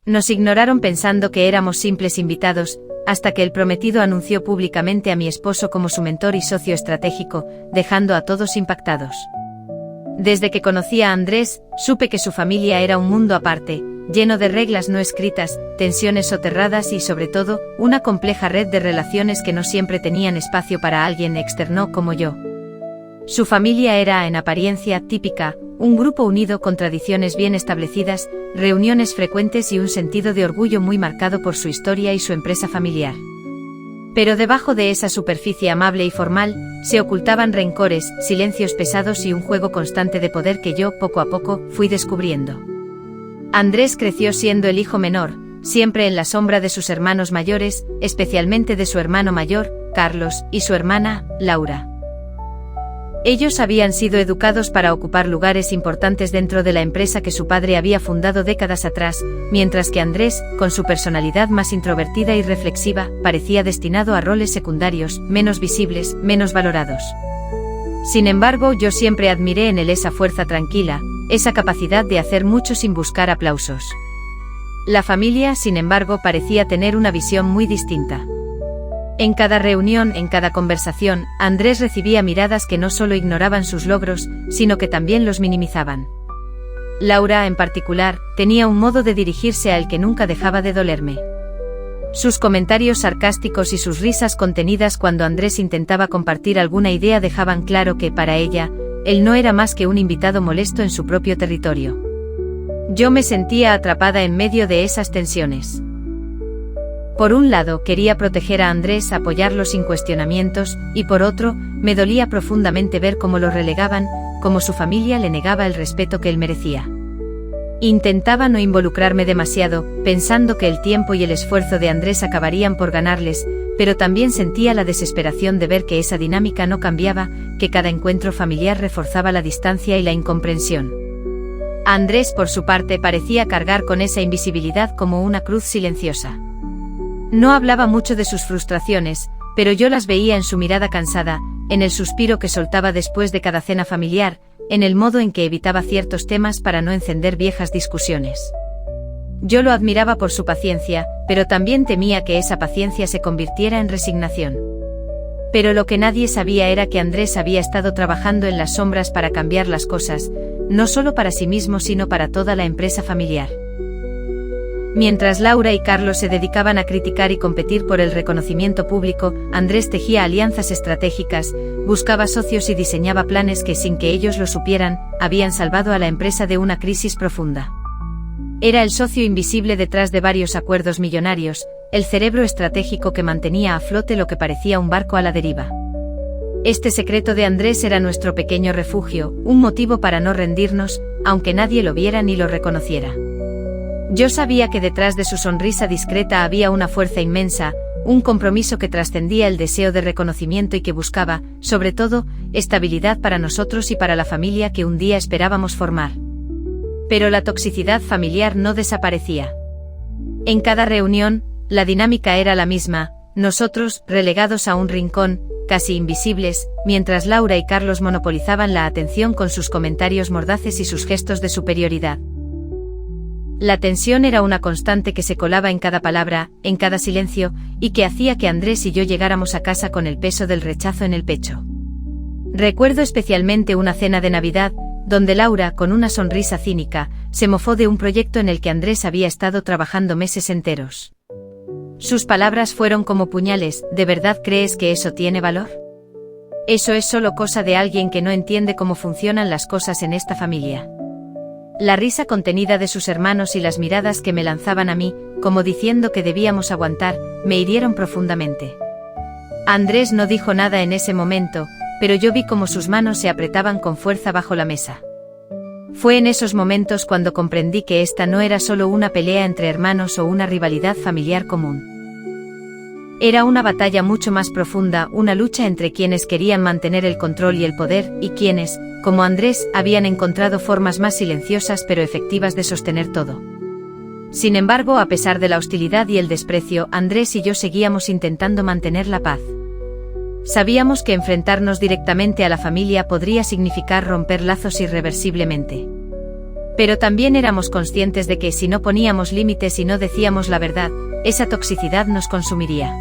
Nos ignoraron pensando que éramos simples invitados, hasta que el prometido anunció públicamente a mi esposo como su mentor y socio estratégico, dejando a todos impactados. Desde que conocí a Andrés, supe que su familia era un mundo aparte, lleno de reglas no escritas, tensiones soterradas y sobre todo, una compleja red de relaciones que no siempre tenían espacio para alguien externo como yo. Su familia era, en apariencia, típica, un grupo unido con tradiciones bien establecidas, reuniones frecuentes y un sentido de orgullo muy marcado por su historia y su empresa familiar. Pero debajo de esa superficie amable y formal, se ocultaban rencores, silencios pesados y un juego constante de poder que yo, poco a poco, fui descubriendo. Andrés creció siendo el hijo menor, siempre en la sombra de sus hermanos mayores, especialmente de su hermano mayor, Carlos, y su hermana, Laura. Ellos habían sido educados para ocupar lugares importantes dentro de la empresa que su padre había fundado décadas atrás, mientras que Andrés, con su personalidad más introvertida y reflexiva, parecía destinado a roles secundarios, menos visibles, menos valorados. Sin embargo, yo siempre admiré en él esa fuerza tranquila, esa capacidad de hacer mucho sin buscar aplausos. La familia, sin embargo, parecía tener una visión muy distinta. En cada reunión, en cada conversación, Andrés recibía miradas que no solo ignoraban sus logros, sino que también los minimizaban. Laura, en particular, tenía un modo de dirigirse al que nunca dejaba de dolerme. Sus comentarios sarcásticos y sus risas contenidas cuando Andrés intentaba compartir alguna idea dejaban claro que, para ella, él no era más que un invitado molesto en su propio territorio. Yo me sentía atrapada en medio de esas tensiones. Por un lado, quería proteger a Andrés, apoyarlo sin cuestionamientos, y por otro, me dolía profundamente ver cómo lo relegaban, cómo su familia le negaba el respeto que él merecía. Intentaba no involucrarme demasiado, pensando que el tiempo y el esfuerzo de Andrés acabarían por ganarles, pero también sentía la desesperación de ver que esa dinámica no cambiaba, que cada encuentro familiar reforzaba la distancia y la incomprensión. Andrés, por su parte, parecía cargar con esa invisibilidad como una cruz silenciosa. No hablaba mucho de sus frustraciones, pero yo las veía en su mirada cansada, en el suspiro que soltaba después de cada cena familiar, en el modo en que evitaba ciertos temas para no encender viejas discusiones. Yo lo admiraba por su paciencia, pero también temía que esa paciencia se convirtiera en resignación. Pero lo que nadie sabía era que Andrés había estado trabajando en las sombras para cambiar las cosas, no solo para sí mismo sino para toda la empresa familiar. Mientras Laura y Carlos se dedicaban a criticar y competir por el reconocimiento público, Andrés tejía alianzas estratégicas, buscaba socios y diseñaba planes que, sin que ellos lo supieran, habían salvado a la empresa de una crisis profunda. Era el socio invisible detrás de varios acuerdos millonarios, el cerebro estratégico que mantenía a flote lo que parecía un barco a la deriva. Este secreto de Andrés era nuestro pequeño refugio, un motivo para no rendirnos, aunque nadie lo viera ni lo reconociera. Yo sabía que detrás de su sonrisa discreta había una fuerza inmensa, un compromiso que trascendía el deseo de reconocimiento y que buscaba, sobre todo, estabilidad para nosotros y para la familia que un día esperábamos formar. Pero la toxicidad familiar no desaparecía. En cada reunión, la dinámica era la misma, nosotros, relegados a un rincón, casi invisibles, mientras Laura y Carlos monopolizaban la atención con sus comentarios mordaces y sus gestos de superioridad. La tensión era una constante que se colaba en cada palabra, en cada silencio, y que hacía que Andrés y yo llegáramos a casa con el peso del rechazo en el pecho. Recuerdo especialmente una cena de Navidad, donde Laura, con una sonrisa cínica, se mofó de un proyecto en el que Andrés había estado trabajando meses enteros. Sus palabras fueron como puñales: ¿de verdad crees que eso tiene valor? Eso es solo cosa de alguien que no entiende cómo funcionan las cosas en esta familia. La risa contenida de sus hermanos y las miradas que me lanzaban a mí, como diciendo que debíamos aguantar, me hirieron profundamente. Andrés no dijo nada en ese momento, pero yo vi cómo sus manos se apretaban con fuerza bajo la mesa. Fue en esos momentos cuando comprendí que esta no era solo una pelea entre hermanos o una rivalidad familiar común. Era una batalla mucho más profunda, una lucha entre quienes querían mantener el control y el poder, y quienes, como Andrés, habían encontrado formas más silenciosas pero efectivas de sostener todo. Sin embargo, a pesar de la hostilidad y el desprecio, Andrés y yo seguíamos intentando mantener la paz. Sabíamos que enfrentarnos directamente a la familia podría significar romper lazos irreversiblemente. Pero también éramos conscientes de que si no poníamos límites y no decíamos la verdad, esa toxicidad nos consumiría.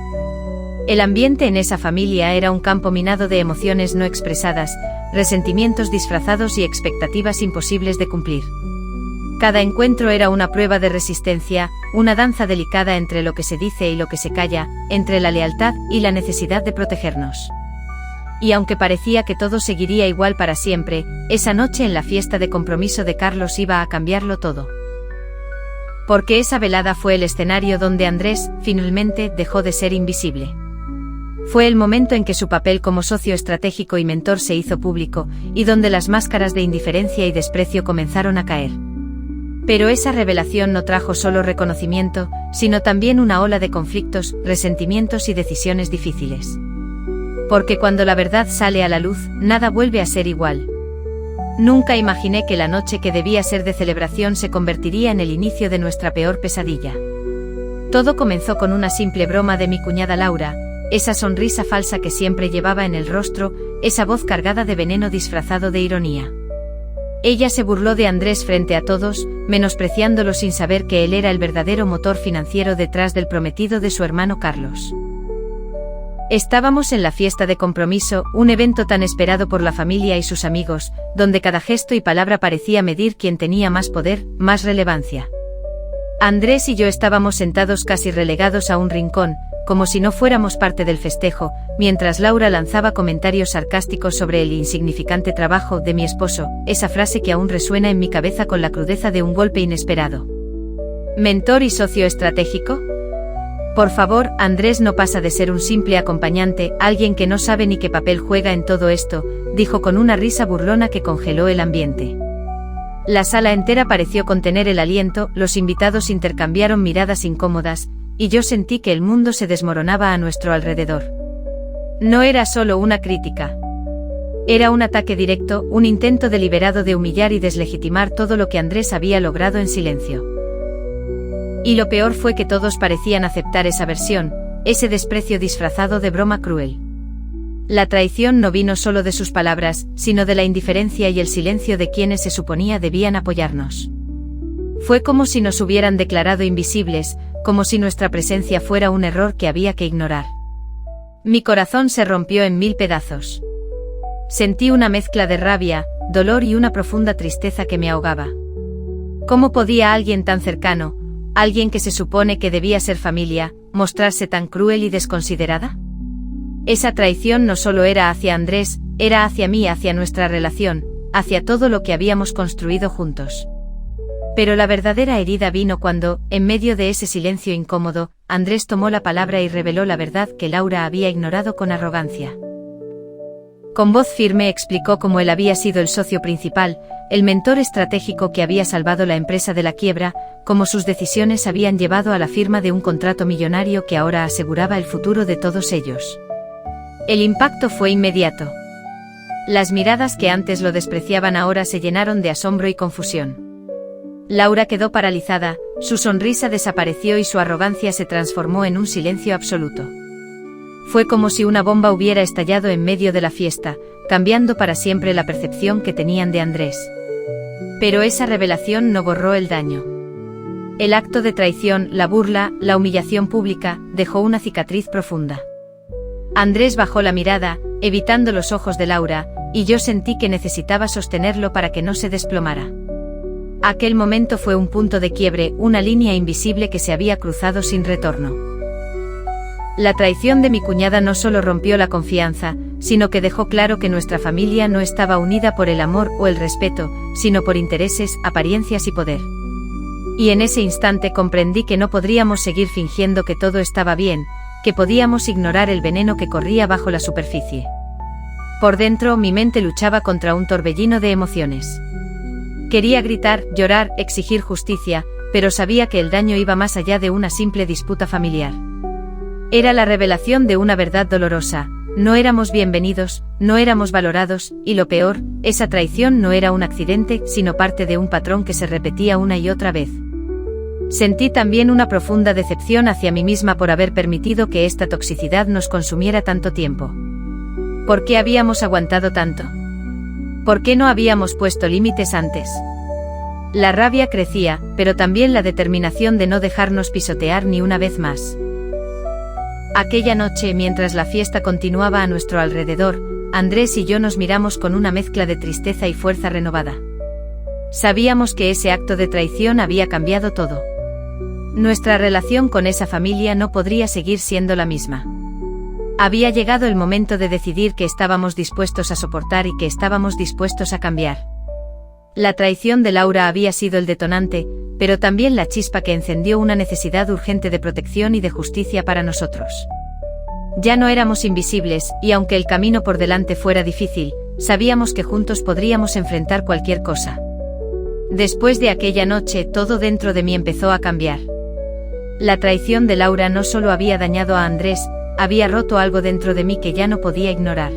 El ambiente en esa familia era un campo minado de emociones no expresadas, resentimientos disfrazados y expectativas imposibles de cumplir. Cada encuentro era una prueba de resistencia, una danza delicada entre lo que se dice y lo que se calla, entre la lealtad y la necesidad de protegernos. Y aunque parecía que todo seguiría igual para siempre, esa noche en la fiesta de compromiso de Carlos iba a cambiarlo todo. Porque esa velada fue el escenario donde Andrés, finalmente, dejó de ser invisible. Fue el momento en que su papel como socio estratégico y mentor se hizo público, y donde las máscaras de indiferencia y desprecio comenzaron a caer. Pero esa revelación no trajo solo reconocimiento, sino también una ola de conflictos, resentimientos y decisiones difíciles. Porque cuando la verdad sale a la luz, nada vuelve a ser igual. Nunca imaginé que la noche que debía ser de celebración se convertiría en el inicio de nuestra peor pesadilla. Todo comenzó con una simple broma de mi cuñada Laura, esa sonrisa falsa que siempre llevaba en el rostro, esa voz cargada de veneno disfrazado de ironía. Ella se burló de Andrés frente a todos, menospreciándolo sin saber que él era el verdadero motor financiero detrás del prometido de su hermano Carlos. Estábamos en la fiesta de compromiso, un evento tan esperado por la familia y sus amigos, donde cada gesto y palabra parecía medir quién tenía más poder, más relevancia. Andrés y yo estábamos sentados casi relegados a un rincón, como si no fuéramos parte del festejo, mientras Laura lanzaba comentarios sarcásticos sobre el insignificante trabajo de mi esposo, esa frase que aún resuena en mi cabeza con la crudeza de un golpe inesperado. ¿Mentor y socio estratégico? Por favor, Andrés no pasa de ser un simple acompañante, alguien que no sabe ni qué papel juega en todo esto, dijo con una risa burlona que congeló el ambiente. La sala entera pareció contener el aliento, los invitados intercambiaron miradas incómodas, y yo sentí que el mundo se desmoronaba a nuestro alrededor. No era solo una crítica. Era un ataque directo, un intento deliberado de humillar y deslegitimar todo lo que Andrés había logrado en silencio. Y lo peor fue que todos parecían aceptar esa versión, ese desprecio disfrazado de broma cruel. La traición no vino solo de sus palabras, sino de la indiferencia y el silencio de quienes se suponía debían apoyarnos. Fue como si nos hubieran declarado invisibles, como si nuestra presencia fuera un error que había que ignorar. Mi corazón se rompió en 1000 pedazos. Sentí una mezcla de rabia, dolor y una profunda tristeza que me ahogaba. ¿Cómo podía alguien tan cercano, alguien que se supone que debía ser familia, mostrarse tan cruel y desconsiderada? Esa traición no solo era hacia Andrés, era hacia mí, hacia nuestra relación, hacia todo lo que habíamos construido juntos. Pero la verdadera herida vino cuando, en medio de ese silencio incómodo, Andrés tomó la palabra y reveló la verdad que Laura había ignorado con arrogancia. Con voz firme explicó cómo él había sido el socio principal, el mentor estratégico que había salvado la empresa de la quiebra, cómo sus decisiones habían llevado a la firma de un contrato millonario que ahora aseguraba el futuro de todos ellos. El impacto fue inmediato. Las miradas que antes lo despreciaban ahora se llenaron de asombro y confusión. Laura quedó paralizada, su sonrisa desapareció y su arrogancia se transformó en un silencio absoluto. Fue como si una bomba hubiera estallado en medio de la fiesta, cambiando para siempre la percepción que tenían de Andrés. Pero esa revelación no borró el daño. El acto de traición, la burla, la humillación pública, dejó una cicatriz profunda. Andrés bajó la mirada, evitando los ojos de Laura, y yo sentí que necesitaba sostenerlo para que no se desplomara. Aquel momento fue un punto de quiebre, una línea invisible que se había cruzado sin retorno. La traición de mi cuñada no solo rompió la confianza, sino que dejó claro que nuestra familia no estaba unida por el amor o el respeto, sino por intereses, apariencias y poder. Y en ese instante comprendí que no podríamos seguir fingiendo que todo estaba bien, que podíamos ignorar el veneno que corría bajo la superficie. Por dentro mi mente luchaba contra un torbellino de emociones. Quería gritar, llorar, exigir justicia, pero sabía que el daño iba más allá de una simple disputa familiar. Era la revelación de una verdad dolorosa: no éramos bienvenidos, no éramos valorados, y lo peor, esa traición no era un accidente, sino parte de un patrón que se repetía una y otra vez. Sentí también una profunda decepción hacia mí misma por haber permitido que esta toxicidad nos consumiera tanto tiempo. ¿Por qué habíamos aguantado tanto? ¿Por qué no habíamos puesto límites antes? La rabia crecía, pero también la determinación de no dejarnos pisotear ni una vez más. Aquella noche, mientras la fiesta continuaba a nuestro alrededor, Andrés y yo nos miramos con una mezcla de tristeza y fuerza renovada. Sabíamos que ese acto de traición había cambiado todo. Nuestra relación con esa familia no podría seguir siendo la misma. Había llegado el momento de decidir que estábamos dispuestos a soportar y que estábamos dispuestos a cambiar. La traición de Laura había sido el detonante, pero también la chispa que encendió una necesidad urgente de protección y de justicia para nosotros. Ya no éramos invisibles, y aunque el camino por delante fuera difícil, sabíamos que juntos podríamos enfrentar cualquier cosa. Después de aquella noche, todo dentro de mí empezó a cambiar. La traición de Laura no solo había dañado a Andrés, había roto algo dentro de mí que ya no podía ignorar.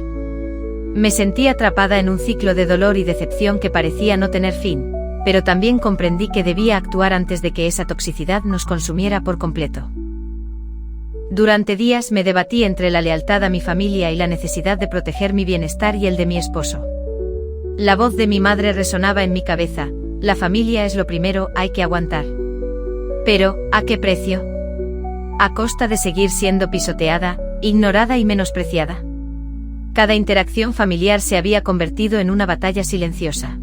Me sentí atrapada en un ciclo de dolor y decepción que parecía no tener fin, pero también comprendí que debía actuar antes de que esa toxicidad nos consumiera por completo. Durante días me debatí entre la lealtad a mi familia y la necesidad de proteger mi bienestar y el de mi esposo. La voz de mi madre resonaba en mi cabeza: la familia es lo primero, hay que aguantar. Pero, ¿a qué precio? ¿A costa de seguir siendo pisoteada, ignorada y menospreciada? Cada interacción familiar se había convertido en una batalla silenciosa.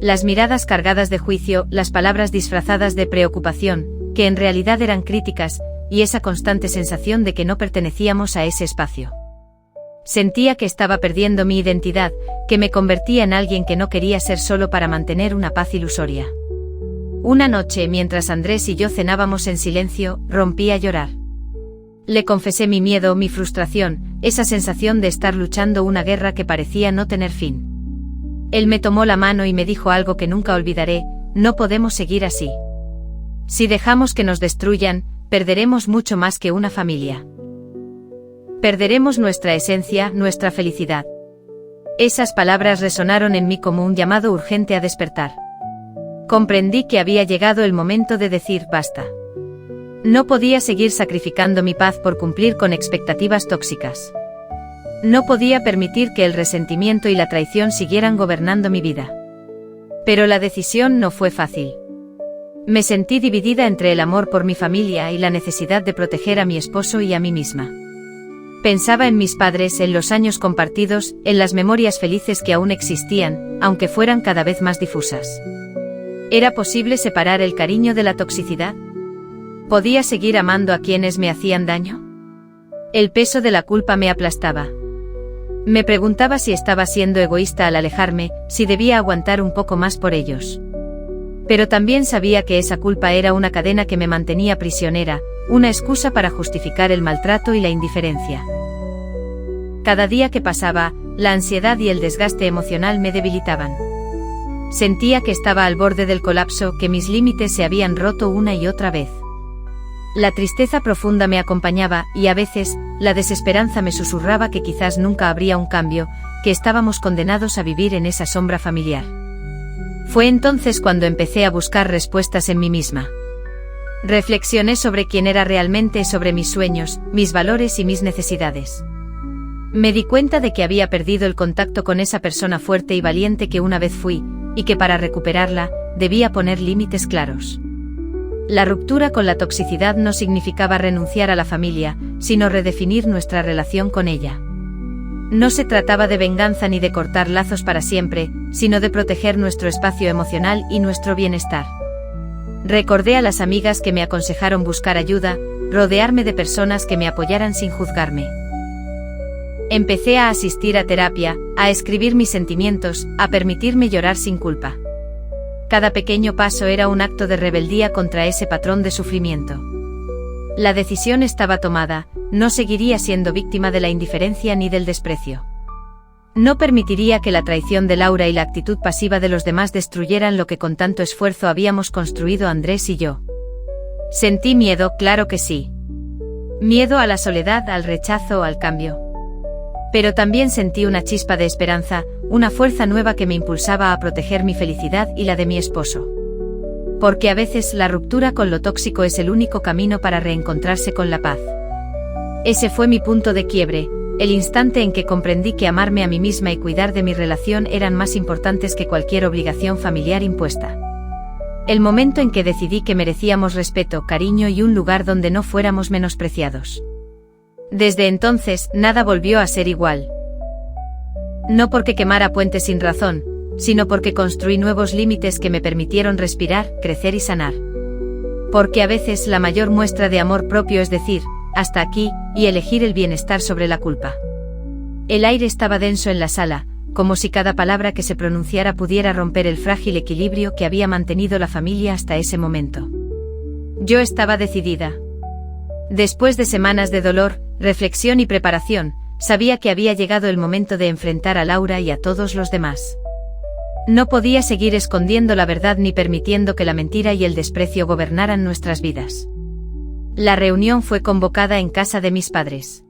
Las miradas cargadas de juicio, las palabras disfrazadas de preocupación, que en realidad eran críticas, y esa constante sensación de que no pertenecíamos a ese espacio. Sentía que estaba perdiendo mi identidad, que me convertía en alguien que no quería ser solo para mantener una paz ilusoria. Una noche, mientras Andrés y yo cenábamos en silencio, rompí a llorar. Le confesé mi miedo, mi frustración, esa sensación de estar luchando una guerra que parecía no tener fin. Él me tomó la mano y me dijo algo que nunca olvidaré: no podemos seguir así. Si dejamos que nos destruyan, perderemos mucho más que una familia. Perderemos nuestra esencia, nuestra felicidad. Esas palabras resonaron en mí como un llamado urgente a despertar. Comprendí que había llegado el momento de decir basta. No podía seguir sacrificando mi paz por cumplir con expectativas tóxicas. No podía permitir que el resentimiento y la traición siguieran gobernando mi vida. Pero la decisión no fue fácil. Me sentí dividida entre el amor por mi familia y la necesidad de proteger a mi esposo y a mí misma. Pensaba en mis padres, en los años compartidos, en las memorias felices que aún existían, aunque fueran cada vez más difusas. ¿Era posible separar el cariño de la toxicidad? ¿Podía seguir amando a quienes me hacían daño? El peso de la culpa me aplastaba. Me preguntaba si estaba siendo egoísta al alejarme, si debía aguantar un poco más por ellos. Pero también sabía que esa culpa era una cadena que me mantenía prisionera, una excusa para justificar el maltrato y la indiferencia. Cada día que pasaba, la ansiedad y el desgaste emocional me debilitaban. Sentía que estaba al borde del colapso, que mis límites se habían roto una y otra vez. La tristeza profunda me acompañaba, y a veces, la desesperanza me susurraba que quizás nunca habría un cambio, que estábamos condenados a vivir en esa sombra familiar. Fue entonces cuando empecé a buscar respuestas en mí misma. Reflexioné sobre quién era realmente, sobre mis sueños, mis valores y mis necesidades. Me di cuenta de que había perdido el contacto con esa persona fuerte y valiente que una vez fui, y que para recuperarla, debía poner límites claros. La ruptura con la toxicidad no significaba renunciar a la familia, sino redefinir nuestra relación con ella. No se trataba de venganza ni de cortar lazos para siempre, sino de proteger nuestro espacio emocional y nuestro bienestar. Recordé a las amigas que me aconsejaron buscar ayuda, rodearme de personas que me apoyaran sin juzgarme. Empecé a asistir a terapia, a escribir mis sentimientos, a permitirme llorar sin culpa. Cada pequeño paso era un acto de rebeldía contra ese patrón de sufrimiento. La decisión estaba tomada, no seguiría siendo víctima de la indiferencia ni del desprecio. No permitiría que la traición de Laura y la actitud pasiva de los demás destruyeran lo que con tanto esfuerzo habíamos construido Andrés y yo. Sentí miedo, claro que sí. Miedo a la soledad, al rechazo, al cambio. Pero también sentí una chispa de esperanza, una fuerza nueva que me impulsaba a proteger mi felicidad y la de mi esposo. Porque a veces la ruptura con lo tóxico es el único camino para reencontrarse con la paz. Ese fue mi punto de quiebre, el instante en que comprendí que amarme a mí misma y cuidar de mi relación eran más importantes que cualquier obligación familiar impuesta. El momento en que decidí que merecíamos respeto, cariño y un lugar donde no fuéramos menospreciados. Desde entonces, nada volvió a ser igual. No porque quemara puentes sin razón, sino porque construí nuevos límites que me permitieron respirar, crecer y sanar. Porque a veces la mayor muestra de amor propio es decir, hasta aquí, y elegir el bienestar sobre la culpa. El aire estaba denso en la sala, como si cada palabra que se pronunciara pudiera romper el frágil equilibrio que había mantenido la familia hasta ese momento. Yo estaba decidida. Después de semanas de dolor, reflexión y preparación, sabía que había llegado el momento de enfrentar a Laura y a todos los demás. No podía seguir escondiendo la verdad ni permitiendo que la mentira y el desprecio gobernaran nuestras vidas. La reunión fue convocada en casa de mis padres.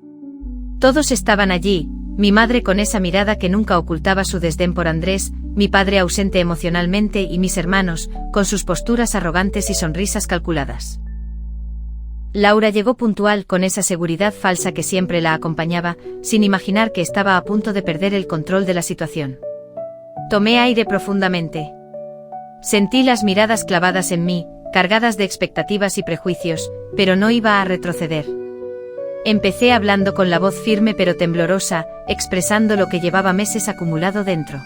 Todos estaban allí, mi madre con esa mirada que nunca ocultaba su desdén por Andrés, mi padre ausente emocionalmente y mis hermanos, con sus posturas arrogantes y sonrisas calculadas. Laura llegó puntual con esa seguridad falsa que siempre la acompañaba, sin imaginar que estaba a punto de perder el control de la situación. Tomé aire profundamente. Sentí las miradas clavadas en mí, cargadas de expectativas y prejuicios, pero no iba a retroceder. Empecé hablando con la voz firme pero temblorosa, expresando lo que llevaba meses acumulado dentro.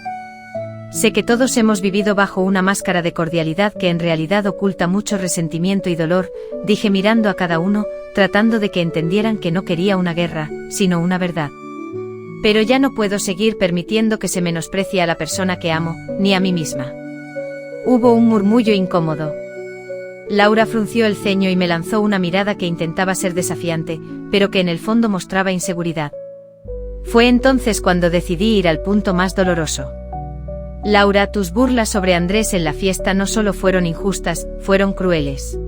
Sé que todos hemos vivido bajo una máscara de cordialidad que en realidad oculta mucho resentimiento y dolor, dije mirando a cada uno, tratando de que entendieran que no quería una guerra, sino una verdad. Pero ya no puedo seguir permitiendo que se menosprecie a la persona que amo, ni a mí misma. Hubo un murmullo incómodo. Laura frunció el ceño y me lanzó una mirada que intentaba ser desafiante, pero que en el fondo mostraba inseguridad. Fue entonces cuando decidí ir al punto más doloroso. Laura, tus burlas sobre Andrés en la fiesta no solo fueron injustas, fueron crueles.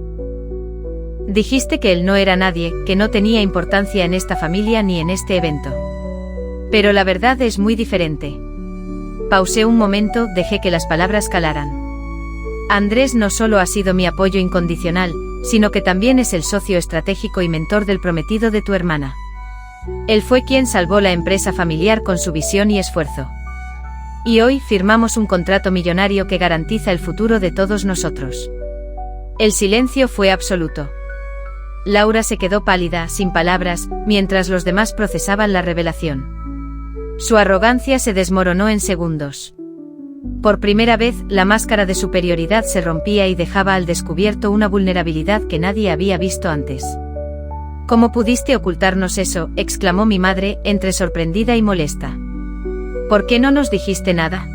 Dijiste que él no era nadie, que no tenía importancia en esta familia ni en este evento. Pero la verdad es muy diferente. Pausé un momento, dejé que las palabras calaran. Andrés no solo ha sido mi apoyo incondicional, sino que también es el socio estratégico y mentor del prometido de tu hermana. Él fue quien salvó la empresa familiar con su visión y esfuerzo. Y hoy firmamos un contrato millonario que garantiza el futuro de todos nosotros. El silencio fue absoluto. Laura se quedó pálida, sin palabras, mientras los demás procesaban la revelación. Su arrogancia se desmoronó en segundos. Por primera vez, la máscara de superioridad se rompía y dejaba al descubierto una vulnerabilidad que nadie había visto antes. ¿Cómo pudiste ocultarnos eso?, exclamó mi madre, entre sorprendida y molesta. ¿Por qué no nos dijiste nada?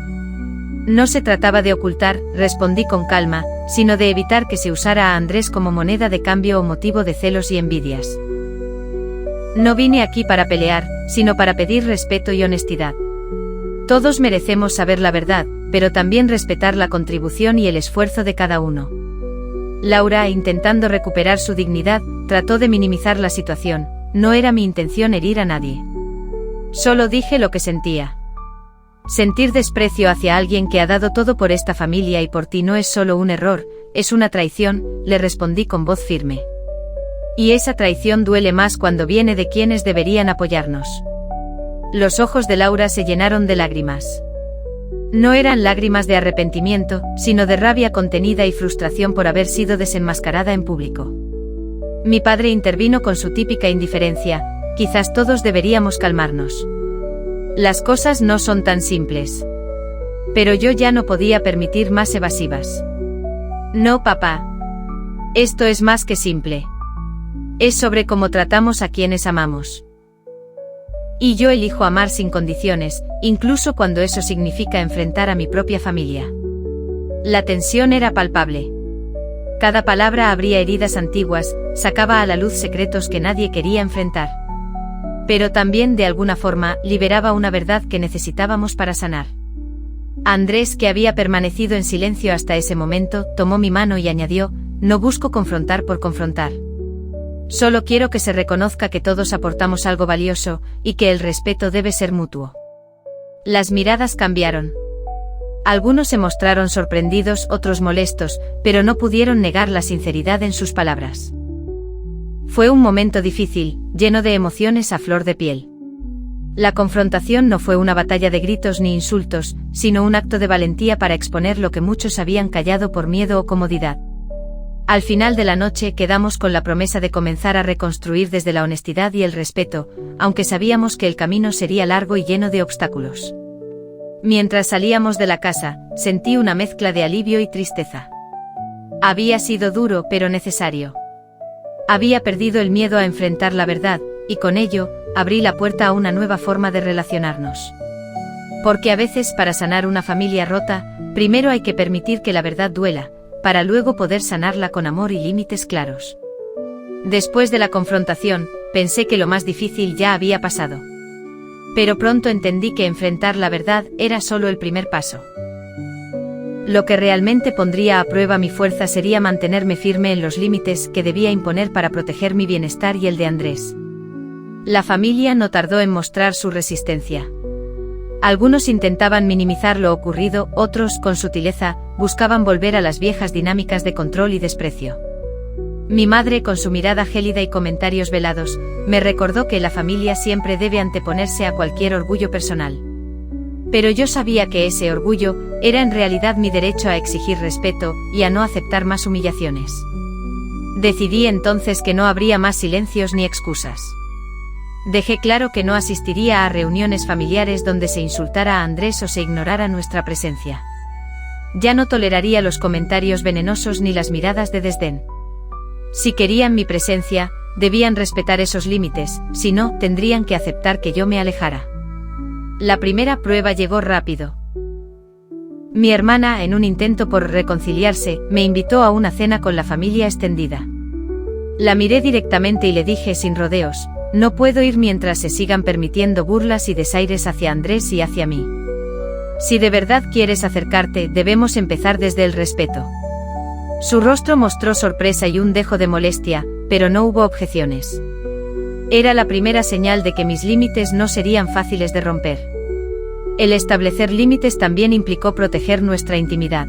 No se trataba de ocultar, respondí con calma, sino de evitar que se usara a Andrés como moneda de cambio o motivo de celos y envidias. No vine aquí para pelear, sino para pedir respeto y honestidad. Todos merecemos saber la verdad, pero también respetar la contribución y el esfuerzo de cada uno. Laura, intentando recuperar su dignidad, trató de minimizar la situación. No era mi intención herir a nadie. Solo dije lo que sentía. Sentir desprecio hacia alguien que ha dado todo por esta familia y por ti no es solo un error, es una traición, le respondí con voz firme. Y esa traición duele más cuando viene de quienes deberían apoyarnos. Los ojos de Laura se llenaron de lágrimas. No eran lágrimas de arrepentimiento, sino de rabia contenida y frustración por haber sido desenmascarada en público. Mi padre intervino con su típica indiferencia, quizás todos deberíamos calmarnos. Las cosas no son tan simples. Pero yo ya no podía permitir más evasivas. No, papá. Esto es más que simple. Es sobre cómo tratamos a quienes amamos. Y yo elijo amar sin condiciones, incluso cuando eso significa enfrentar a mi propia familia. La tensión era palpable. Cada palabra abría heridas antiguas, sacaba a la luz secretos que nadie quería enfrentar. Pero también, de alguna forma, liberaba una verdad que necesitábamos para sanar. Andrés, que había permanecido en silencio hasta ese momento, tomó mi mano y añadió, no busco confrontar por confrontar. Solo quiero que se reconozca que todos aportamos algo valioso, y que el respeto debe ser mutuo. Las miradas cambiaron. Algunos se mostraron sorprendidos, otros molestos, pero no pudieron negar la sinceridad en sus palabras. Fue un momento difícil, lleno de emociones a flor de piel. La confrontación no fue una batalla de gritos ni insultos, sino un acto de valentía para exponer lo que muchos habían callado por miedo o comodidad. Al final de la noche quedamos con la promesa de comenzar a reconstruir desde la honestidad y el respeto, aunque sabíamos que el camino sería largo y lleno de obstáculos. Mientras salíamos de la casa, sentí una mezcla de alivio y tristeza. Había sido duro pero necesario. Había perdido el miedo a enfrentar la verdad, y con ello, abrí la puerta a una nueva forma de relacionarnos. Porque a veces para sanar una familia rota, primero hay que permitir que la verdad duela, para luego poder sanarla con amor y límites claros. Después de la confrontación, pensé que lo más difícil ya había pasado. Pero pronto entendí que enfrentar la verdad era solo el primer paso. Lo que realmente pondría a prueba mi fuerza sería mantenerme firme en los límites que debía imponer para proteger mi bienestar y el de Andrés. La familia no tardó en mostrar su resistencia. Algunos intentaban minimizar lo ocurrido, otros, con sutileza, buscaban volver a las viejas dinámicas de control y desprecio. Mi madre, con su mirada gélida y comentarios velados, me recordó que la familia siempre debe anteponerse a cualquier orgullo personal. Pero yo sabía que ese orgullo era en realidad mi derecho a exigir respeto y a no aceptar más humillaciones. Decidí entonces que no habría más silencios ni excusas. Dejé claro que no asistiría a reuniones familiares donde se insultara a Andrés o se ignorara nuestra presencia. Ya no toleraría los comentarios venenosos ni las miradas de desdén. Si querían mi presencia, debían respetar esos límites, si no, tendrían que aceptar que yo me alejara. La primera prueba llegó rápido. Mi hermana, en un intento por reconciliarse, me invitó a una cena con la familia extendida. La miré directamente y le dije sin rodeos: no puedo ir mientras se sigan permitiendo burlas y desaires hacia Andrés y hacia mí. Si de verdad quieres acercarte, debemos empezar desde el respeto. Su rostro mostró sorpresa y un dejo de molestia, pero no hubo objeciones. Era la primera señal de que mis límites no serían fáciles de romper. El establecer límites también implicó proteger nuestra intimidad.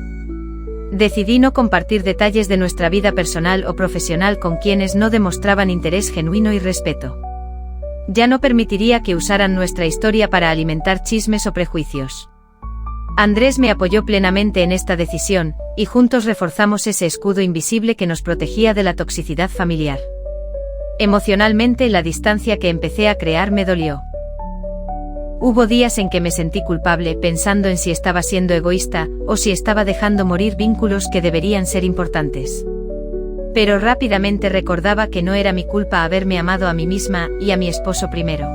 Decidí no compartir detalles de nuestra vida personal o profesional con quienes no demostraban interés genuino y respeto. Ya no permitiría que usaran nuestra historia para alimentar chismes o prejuicios. Andrés me apoyó plenamente en esta decisión, y juntos reforzamos ese escudo invisible que nos protegía de la toxicidad familiar. Emocionalmente, la distancia que empecé a crear me dolió. Hubo días en que me sentí culpable pensando en si estaba siendo egoísta o si estaba dejando morir vínculos que deberían ser importantes. Pero rápidamente recordaba que no era mi culpa haberme amado a mí misma y a mi esposo primero.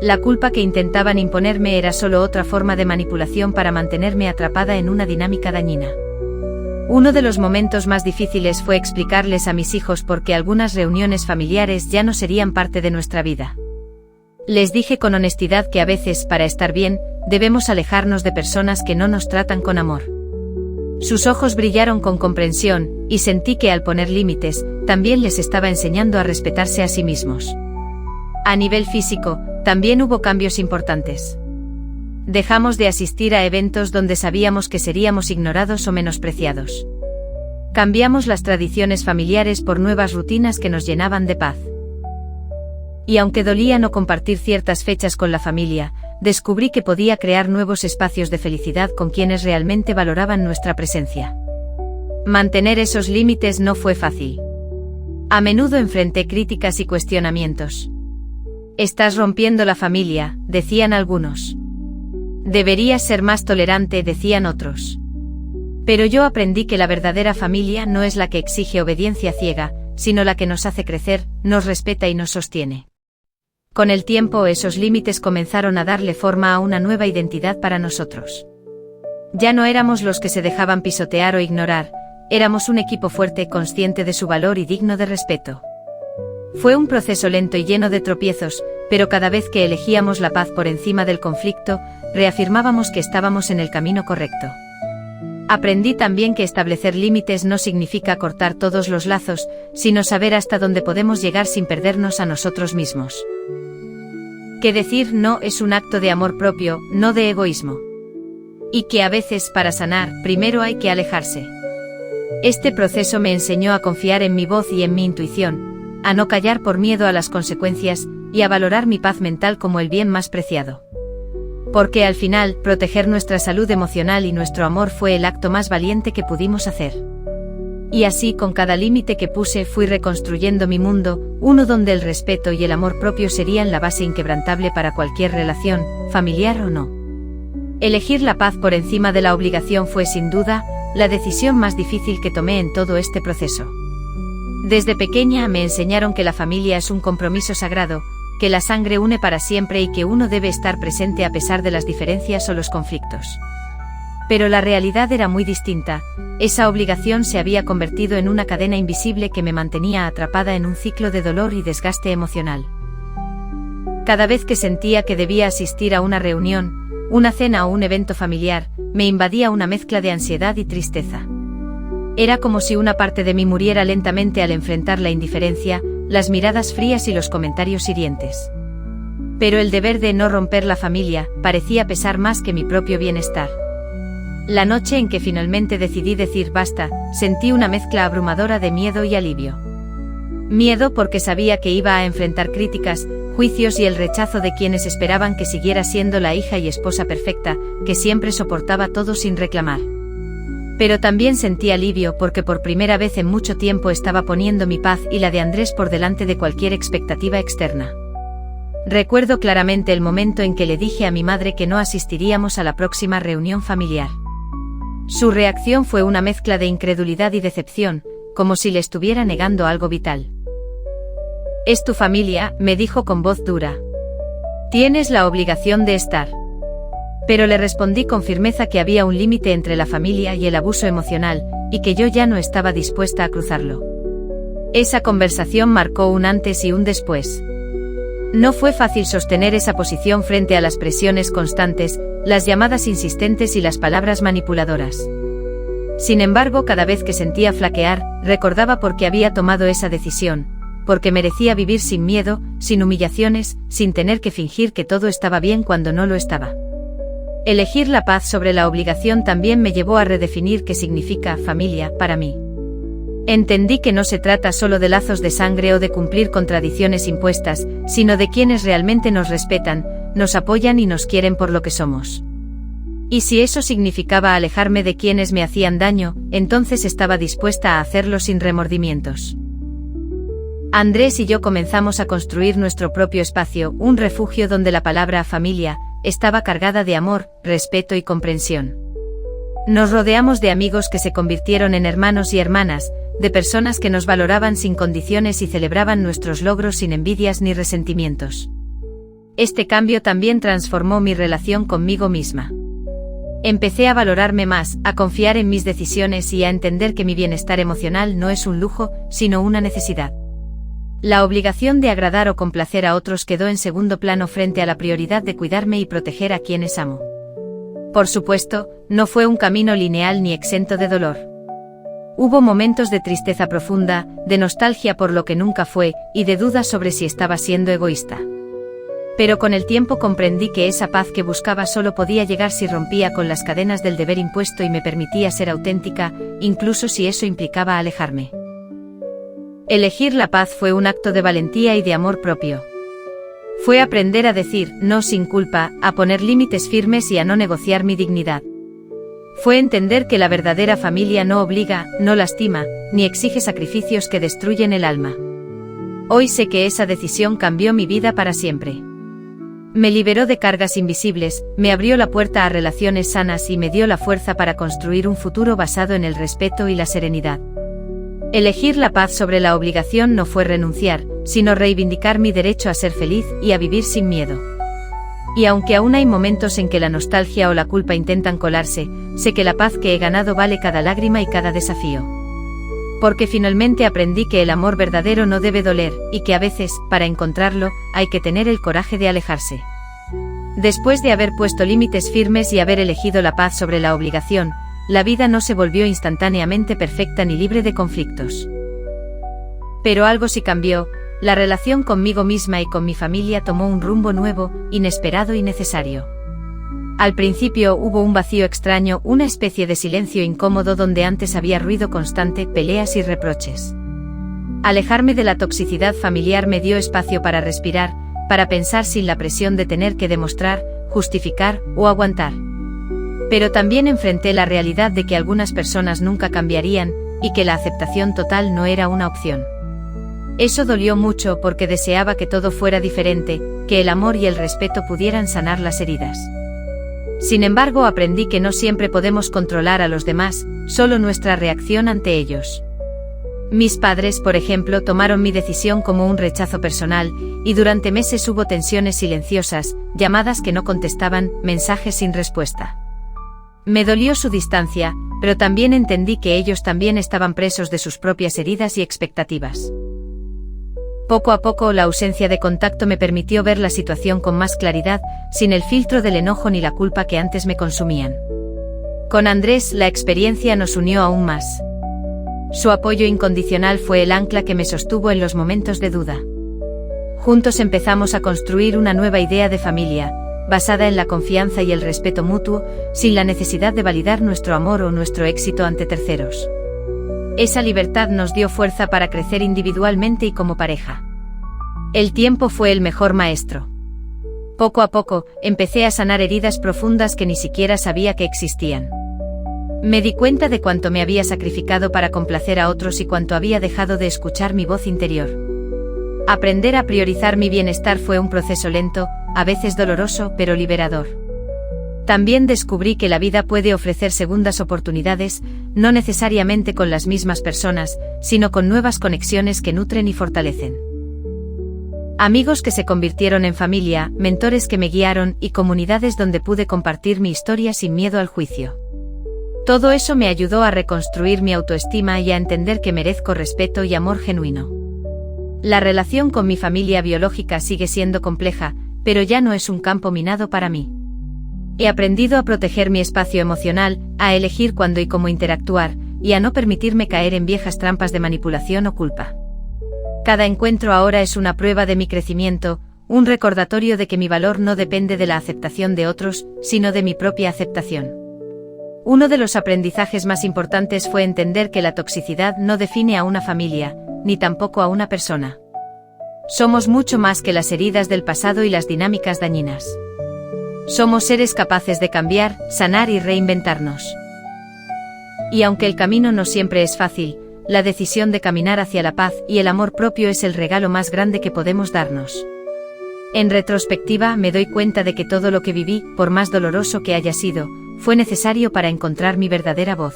La culpa que intentaban imponerme era solo otra forma de manipulación para mantenerme atrapada en una dinámica dañina. Uno de los momentos más difíciles fue explicarles a mis hijos por qué algunas reuniones familiares ya no serían parte de nuestra vida. Les dije con honestidad que a veces, para estar bien, debemos alejarnos de personas que no nos tratan con amor. Sus ojos brillaron con comprensión, y sentí que al poner límites, también les estaba enseñando a respetarse a sí mismos. A nivel físico, también hubo cambios importantes. Dejamos de asistir a eventos donde sabíamos que seríamos ignorados o menospreciados. Cambiamos las tradiciones familiares por nuevas rutinas que nos llenaban de paz. Y aunque dolía no compartir ciertas fechas con la familia, descubrí que podía crear nuevos espacios de felicidad con quienes realmente valoraban nuestra presencia. Mantener esos límites no fue fácil. A menudo enfrenté críticas y cuestionamientos. «Estás rompiendo la familia», decían algunos. «Deberías ser más tolerante», decían otros. Pero yo aprendí que la verdadera familia no es la que exige obediencia ciega, sino la que nos hace crecer, nos respeta y nos sostiene. Con el tiempo, esos límites comenzaron a darle forma a una nueva identidad para nosotros. Ya no éramos los que se dejaban pisotear o ignorar, éramos un equipo fuerte, consciente de su valor y digno de respeto. Fue un proceso lento y lleno de tropiezos, pero cada vez que elegíamos la paz por encima del conflicto, reafirmábamos que estábamos en el camino correcto. Aprendí también que establecer límites no significa cortar todos los lazos, sino saber hasta dónde podemos llegar sin perdernos a nosotros mismos. Que decir no es un acto de amor propio, no de egoísmo. Y que a veces, para sanar, primero hay que alejarse. Este proceso me enseñó a confiar en mi voz y en mi intuición, a no callar por miedo a las consecuencias, y a valorar mi paz mental como el bien más preciado. Porque al final, proteger nuestra salud emocional y nuestro amor fue el acto más valiente que pudimos hacer. Y así, con cada límite que puse, fui reconstruyendo mi mundo, uno donde el respeto y el amor propio serían la base inquebrantable para cualquier relación, familiar o no. Elegir la paz por encima de la obligación fue, sin duda, la decisión más difícil que tomé en todo este proceso. Desde pequeña me enseñaron que la familia es un compromiso sagrado, que la sangre une para siempre y que uno debe estar presente a pesar de las diferencias o los conflictos. Pero la realidad era muy distinta. Esa obligación se había convertido en una cadena invisible que me mantenía atrapada en un ciclo de dolor y desgaste emocional. Cada vez que sentía que debía asistir a una reunión, una cena o un evento familiar, me invadía una mezcla de ansiedad y tristeza. Era como si una parte de mí muriera lentamente al enfrentar la indiferencia, las miradas frías y los comentarios hirientes. Pero el deber de no romper la familia parecía pesar más que mi propio bienestar. La noche en que finalmente decidí decir basta, sentí una mezcla abrumadora de miedo y alivio. Miedo porque sabía que iba a enfrentar críticas, juicios y el rechazo de quienes esperaban que siguiera siendo la hija y esposa perfecta, que siempre soportaba todo sin reclamar. Pero también sentí alivio porque por primera vez en mucho tiempo estaba poniendo mi paz y la de Andrés por delante de cualquier expectativa externa. Recuerdo claramente el momento en que le dije a mi madre que no asistiríamos a la próxima reunión familiar. Su reacción fue una mezcla de incredulidad y decepción, como si le estuviera negando algo vital. «Es tu familia», me dijo con voz dura. «Tienes la obligación de estar». Pero le respondí con firmeza que había un límite entre la familia y el abuso emocional, y que yo ya no estaba dispuesta a cruzarlo. Esa conversación marcó un antes y un después. No fue fácil sostener esa posición frente a las presiones constantes, las llamadas insistentes y las palabras manipuladoras. Sin embargo, cada vez que sentía flaquear, recordaba por qué había tomado esa decisión, porque merecía vivir sin miedo, sin humillaciones, sin tener que fingir que todo estaba bien cuando no lo estaba. Elegir la paz sobre la obligación también me llevó a redefinir qué significa familia para mí. Entendí que no se trata solo de lazos de sangre o de cumplir con tradiciones impuestas, sino de quienes realmente nos respetan, nos apoyan y nos quieren por lo que somos. Y si eso significaba alejarme de quienes me hacían daño, entonces estaba dispuesta a hacerlo sin remordimientos. Andrés y yo comenzamos a construir nuestro propio espacio, un refugio donde la palabra familia estaba cargada de amor, respeto y comprensión. Nos rodeamos de amigos que se convirtieron en hermanos y hermanas, de personas que nos valoraban sin condiciones y celebraban nuestros logros sin envidias ni resentimientos. Este cambio también transformó mi relación conmigo misma. Empecé a valorarme más, a confiar en mis decisiones y a entender que mi bienestar emocional no es un lujo, sino una necesidad. La obligación de agradar o complacer a otros quedó en segundo plano frente a la prioridad de cuidarme y proteger a quienes amo. Por supuesto, no fue un camino lineal ni exento de dolor. Hubo momentos de tristeza profunda, de nostalgia por lo que nunca fue, y de dudas sobre si estaba siendo egoísta. Pero con el tiempo comprendí que esa paz que buscaba solo podía llegar si rompía con las cadenas del deber impuesto y me permitía ser auténtica, incluso si eso implicaba alejarme. Elegir la paz fue un acto de valentía y de amor propio. Fue aprender a decir no sin culpa, a poner límites firmes y a no negociar mi dignidad. Fue entender que la verdadera familia no obliga, no lastima, ni exige sacrificios que destruyen el alma. Hoy sé que esa decisión cambió mi vida para siempre. Me liberó de cargas invisibles, me abrió la puerta a relaciones sanas y me dio la fuerza para construir un futuro basado en el respeto y la serenidad. Elegir la paz sobre la obligación no fue renunciar, sino reivindicar mi derecho a ser feliz y a vivir sin miedo. Y aunque aún hay momentos en que la nostalgia o la culpa intentan colarse, sé que la paz que he ganado vale cada lágrima y cada desafío. Porque finalmente aprendí que el amor verdadero no debe doler, y que a veces, para encontrarlo, hay que tener el coraje de alejarse. Después de haber puesto límites firmes y haber elegido la paz sobre la obligación, la vida no se volvió instantáneamente perfecta ni libre de conflictos. Pero algo sí cambió, la relación conmigo misma y con mi familia tomó un rumbo nuevo, inesperado y necesario. Al principio hubo un vacío extraño, una especie de silencio incómodo donde antes había ruido constante, peleas y reproches. Alejarme de la toxicidad familiar me dio espacio para respirar, para pensar sin la presión de tener que demostrar, justificar o aguantar. Pero también enfrenté la realidad de que algunas personas nunca cambiarían, y que la aceptación total no era una opción. Eso dolió mucho porque deseaba que todo fuera diferente, que el amor y el respeto pudieran sanar las heridas. Sin embargo, aprendí que no siempre podemos controlar a los demás, solo nuestra reacción ante ellos. Mis padres, por ejemplo, tomaron mi decisión como un rechazo personal, y durante meses hubo tensiones silenciosas, llamadas que no contestaban, mensajes sin respuesta. Me dolió su distancia, pero también entendí que ellos también estaban presos de sus propias heridas y expectativas. Poco a poco, la ausencia de contacto me permitió ver la situación con más claridad, sin el filtro del enojo ni la culpa que antes me consumían. Con Andrés, la experiencia nos unió aún más. Su apoyo incondicional fue el ancla que me sostuvo en los momentos de duda. Juntos empezamos a construir una nueva idea de familia, basada en la confianza y el respeto mutuo, sin la necesidad de validar nuestro amor o nuestro éxito ante terceros. Esa libertad nos dio fuerza para crecer individualmente y como pareja. El tiempo fue el mejor maestro. Poco a poco, empecé a sanar heridas profundas que ni siquiera sabía que existían. Me di cuenta de cuánto me había sacrificado para complacer a otros y cuánto había dejado de escuchar mi voz interior. Aprender a priorizar mi bienestar fue un proceso lento, a veces doloroso, pero liberador. También descubrí que la vida puede ofrecer segundas oportunidades, no necesariamente con las mismas personas, sino con nuevas conexiones que nutren y fortalecen. Amigos que se convirtieron en familia, mentores que me guiaron y comunidades donde pude compartir mi historia sin miedo al juicio. Todo eso me ayudó a reconstruir mi autoestima y a entender que merezco respeto y amor genuino. La relación con mi familia biológica sigue siendo compleja, pero ya no es un campo minado para mí. He aprendido a proteger mi espacio emocional, a elegir cuándo y cómo interactuar, y a no permitirme caer en viejas trampas de manipulación o culpa. Cada encuentro ahora es una prueba de mi crecimiento, un recordatorio de que mi valor no depende de la aceptación de otros, sino de mi propia aceptación. Uno de los aprendizajes más importantes fue entender que la toxicidad no define a una familia, ni tampoco a una persona. Somos mucho más que las heridas del pasado y las dinámicas dañinas. Somos seres capaces de cambiar, sanar y reinventarnos. Y aunque el camino no siempre es fácil, la decisión de caminar hacia la paz y el amor propio es el regalo más grande que podemos darnos. En retrospectiva, me doy cuenta de que todo lo que viví, por más doloroso que haya sido, fue necesario para encontrar mi verdadera voz.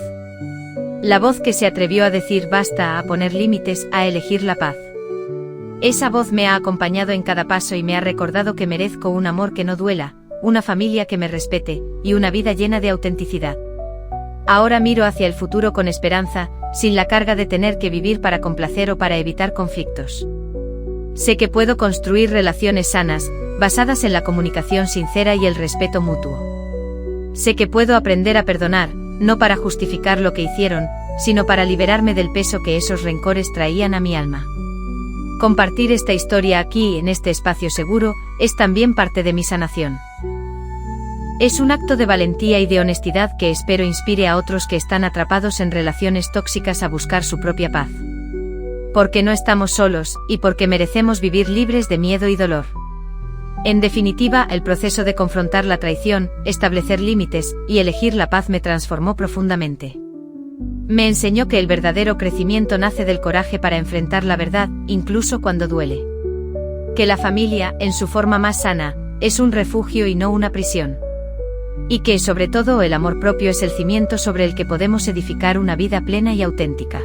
La voz que se atrevió a decir basta, a poner límites, a elegir la paz. Esa voz me ha acompañado en cada paso y me ha recordado que merezco un amor que no duela, una familia que me respete, y una vida llena de autenticidad. Ahora miro hacia el futuro con esperanza, sin la carga de tener que vivir para complacer o para evitar conflictos. Sé que puedo construir relaciones sanas, basadas en la comunicación sincera y el respeto mutuo. Sé que puedo aprender a perdonar, no para justificar lo que hicieron, sino para liberarme del peso que esos rencores traían a mi alma. Compartir esta historia aquí, en este espacio seguro, es también parte de mi sanación. Es un acto de valentía y de honestidad que espero inspire a otros que están atrapados en relaciones tóxicas a buscar su propia paz. Porque no estamos solos, y porque merecemos vivir libres de miedo y dolor. En definitiva, el proceso de confrontar la traición, establecer límites y elegir la paz me transformó profundamente. Me enseñó que el verdadero crecimiento nace del coraje para enfrentar la verdad, incluso cuando duele. Que la familia, en su forma más sana, es un refugio y no una prisión. Y que, sobre todo, el amor propio es el cimiento sobre el que podemos edificar una vida plena y auténtica.